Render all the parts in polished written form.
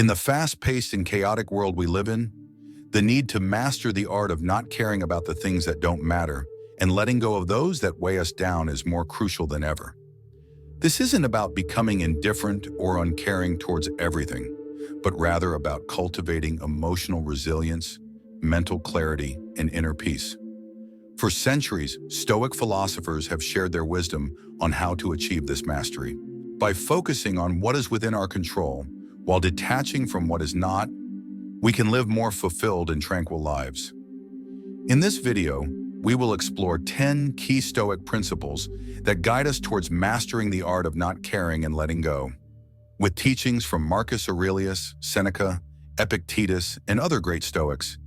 In the fast-paced and chaotic world we live in, the need to master the art of not caring about the things that don't matter and letting go of those that weigh us down is more crucial than ever. This isn't about becoming indifferent or uncaring towards everything, but rather about cultivating emotional resilience, mental clarity, and inner peace. For centuries, Stoic philosophers have shared their wisdom on how to achieve this mastery. By focusing on what is within our control, while detaching from what is not, we can live more fulfilled and tranquil lives. In this video, we will explore 10 key Stoic principles that guide us towards mastering the art of not caring and letting go, with teachings from Marcus Aurelius, Seneca, Epictetus, and other great Stoics.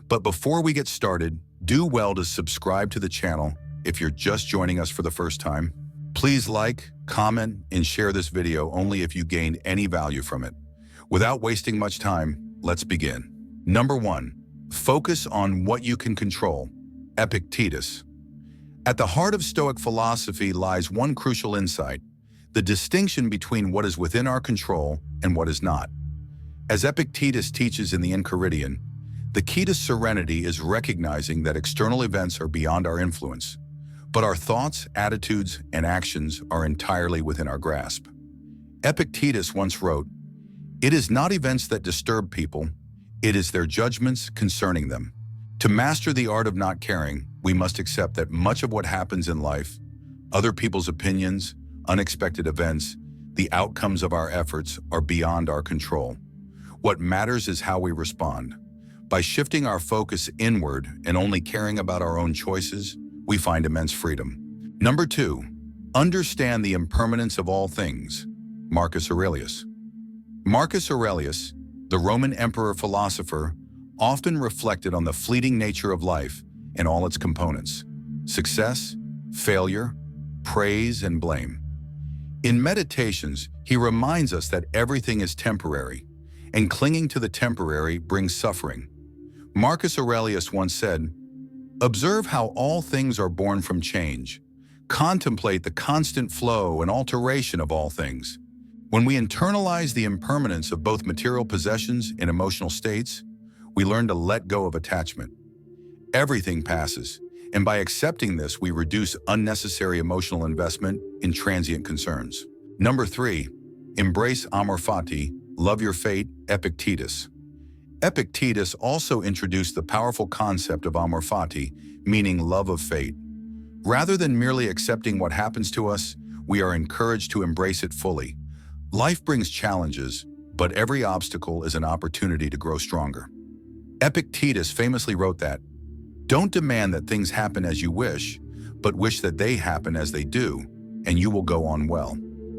But before we get started, do well to subscribe to the channel if you're just joining us for the first time. Please like, comment, and share this video only if you gained any value from it. Without wasting much time, let's begin. Number 1. Focus on what you can control. Epictetus. At the heart of Stoic philosophy lies one crucial insight: the distinction between what is within our control and what is not. As Epictetus teaches in the Enchiridion, the key to serenity is recognizing that external events are beyond our influence, but our thoughts, attitudes, and actions are entirely within our grasp. Epictetus once wrote, "It is not events that disturb people, it is their judgments concerning them." To master the art of not caring, we must accept that much of what happens in life, other people's opinions, unexpected events, the outcomes of our efforts are beyond our control. What matters is how we respond. By shifting our focus inward and only caring about our own choices, we find immense freedom. Number 2, understand the impermanence of all things. Marcus Aurelius. Marcus Aurelius, the Roman emperor-philosopher, often reflected on the fleeting nature of life and all its components: success, failure, praise, and blame. In Meditations, he reminds us that everything is temporary, and clinging to the temporary brings suffering. Marcus Aurelius once said, "Observe how all things are born from change. Contemplate the constant flow and alteration of all things." When we internalize the impermanence of both material possessions and emotional states, we learn to let go of attachment. Everything passes, and by accepting this, we reduce unnecessary emotional investment in transient concerns. Number 3, embrace Amor Fati, love your fate. Epictetus. Epictetus also introduced the powerful concept of Amor Fati, meaning love of fate. Rather than merely accepting what happens to us, we are encouraged to embrace it fully. Life brings challenges, but every obstacle is an opportunity to grow stronger. Epictetus famously wrote that, "Don't demand that things happen as you wish, but wish that they happen as they do, and you will go on well."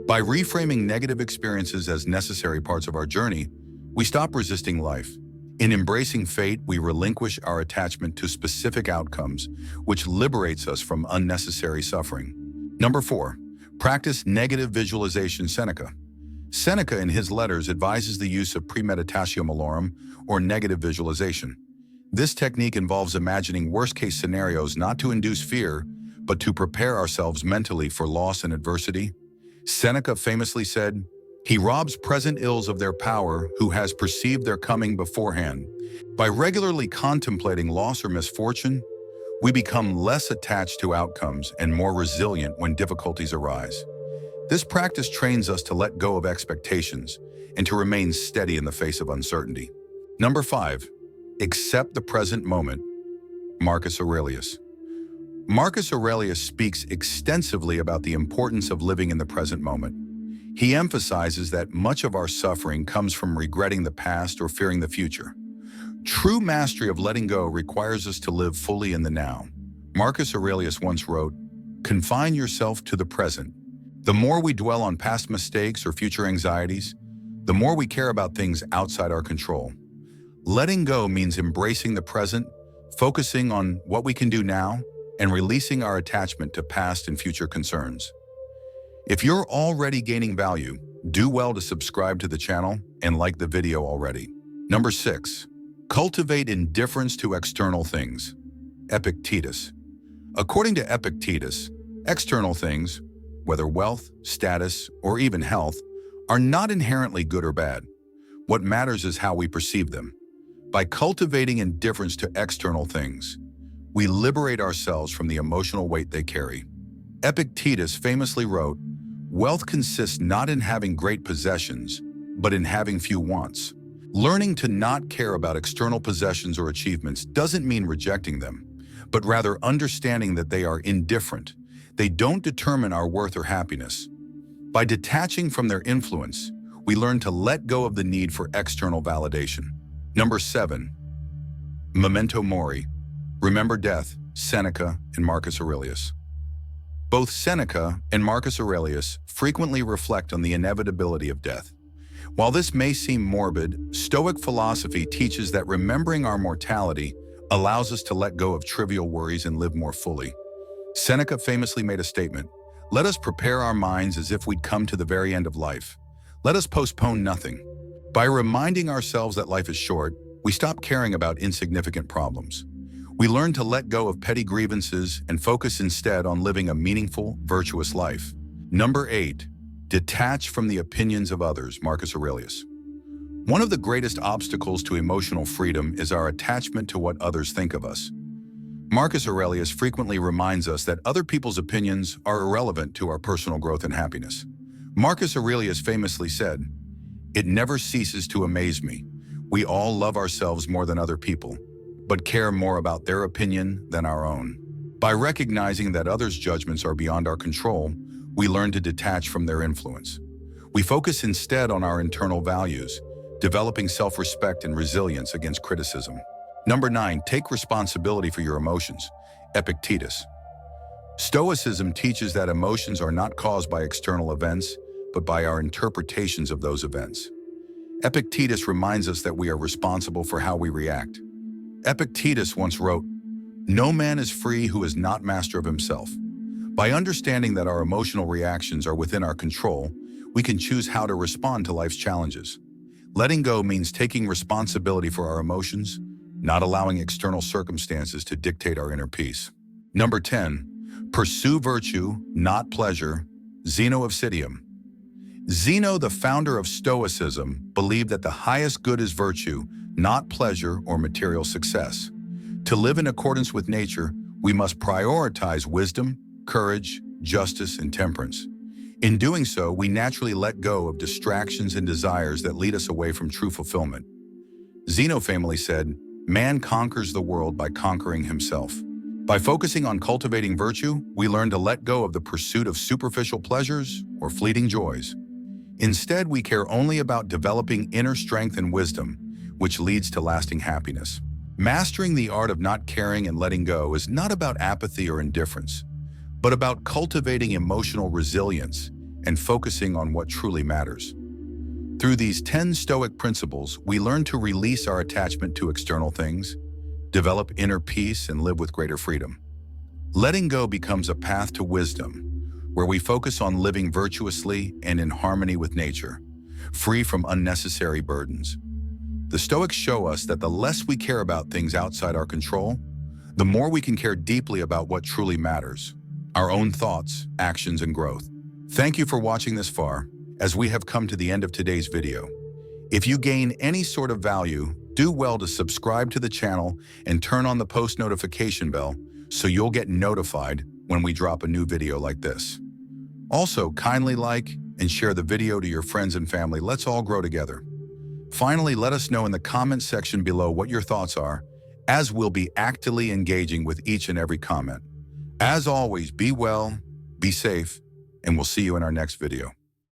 By reframing negative experiences as necessary parts of our journey, we stop resisting life. In embracing fate, we relinquish our attachment to specific outcomes, which liberates us from unnecessary suffering. Number 4, practice negative visualization. Seneca. Seneca, in his letters, advises the use of premeditatio malorum, or negative visualization. This technique involves imagining worst-case scenarios not to induce fear, but to prepare ourselves mentally for loss and adversity. Seneca famously said, "He robs present ills of their power who has perceived their coming beforehand." By regularly contemplating loss or misfortune, we become less attached to outcomes and more resilient when difficulties arise. This practice trains us to let go of expectations and to remain steady in the face of uncertainty. Number 5, accept the present moment. Marcus Aurelius. Marcus Aurelius speaks extensively about the importance of living in the present moment. He emphasizes that much of our suffering comes from regretting the past or fearing the future. True mastery of letting go requires us to live fully in the now. Marcus Aurelius once wrote, "Confine yourself to the present. The more we dwell on past mistakes or future anxieties, the more we care about things outside our control." Letting go means embracing the present, focusing on what we can do now, and releasing our attachment to past and future concerns. If you're already gaining value, do well to subscribe to the channel and like the video already. Number 6, cultivate indifference to external things. Epictetus. According to Epictetus, external things, whether wealth, status, or even health, are not inherently good or bad. What matters is how we perceive them. By cultivating indifference to external things, we liberate ourselves from the emotional weight they carry. Epictetus famously wrote, "Wealth consists not in having great possessions, but in having few wants." Learning to not care about external possessions or achievements doesn't mean rejecting them, but rather understanding that they are indifferent. They don't determine our worth or happiness. By detaching from their influence, we learn to let go of the need for external validation. Number 7. Momentomori. Remember death, Seneca and Marcus Aurelius. Both Seneca and Marcus Aurelius frequently reflect on the inevitability of death. While this may seem morbid, Stoic philosophy teaches that remembering our mortality allows us to let go of trivial worries and live more fully. Seneca famously made a statement, "Let us prepare our minds as if we'd come to the very end of life. Let us postpone nothing." By reminding ourselves that life is short, we stop caring about insignificant problems. We learn to let go of petty grievances and focus instead on living a meaningful, virtuous life. Number 8. Detach from the opinions of others, Marcus Aurelius. One of the greatest obstacles to emotional freedom is our attachment to what others think of us. Marcus Aurelius frequently reminds us that other people's opinions are irrelevant to our personal growth and happiness. Marcus Aurelius famously said, "It never ceases to amaze me. We all love ourselves more than other people, but care more about their opinion than our own." By recognizing that others' judgments are beyond our control, we learn to detach from their influence. We focus instead on our internal values, developing self-respect and resilience against criticism. Number 9, take responsibility for your emotions. Epictetus. Stoicism teaches that emotions are not caused by external events, but by our interpretations of those events. Epictetus reminds us that we are responsible for how we react. Epictetus once wrote, "No man is free who is not master of himself." By understanding that our emotional reactions are within our control, we can choose how to respond to life's challenges. Letting go means taking responsibility for our emotions, not allowing external circumstances to dictate our inner peace. Number 10. Pursue virtue, not pleasure. Zeno of Citium. Zeno, the founder of Stoicism, believed that the highest good is virtue, not pleasure or material success. To live in accordance with nature, we must prioritize wisdom, courage, justice, and temperance. In doing so, we naturally let go of distractions and desires that lead us away from true fulfillment. Zeno famously said, "Man conquers the world by conquering himself." By focusing on cultivating virtue, we learn to let go of the pursuit of superficial pleasures or fleeting joys. Instead, we care only about developing inner strength and wisdom, which leads to lasting happiness. Mastering the art of not caring and letting go is not about apathy or indifference, but about cultivating emotional resilience and focusing on what truly matters. Through these 10 Stoic principles, we learn to release our attachment to external things, develop inner peace, and live with greater freedom. Letting go becomes a path to wisdom, where we focus on living virtuously and in harmony with nature, free from unnecessary burdens. The Stoics show us that the less we care about things outside our control, the more we can care deeply about what truly matters, our own thoughts, actions, and growth. Thank you for watching this far, as we have come to the end of today's video. If you gain any sort of value, do well to subscribe to the channel and turn on the post notification bell so you'll get notified when we drop a new video like this. Also, kindly like and share the video to your friends and family. Let's all grow together. Finally, let us know in the comment section below what your thoughts are, as we'll be actively engaging with each and every comment. As always, be well, be safe, and we'll see you in our next video.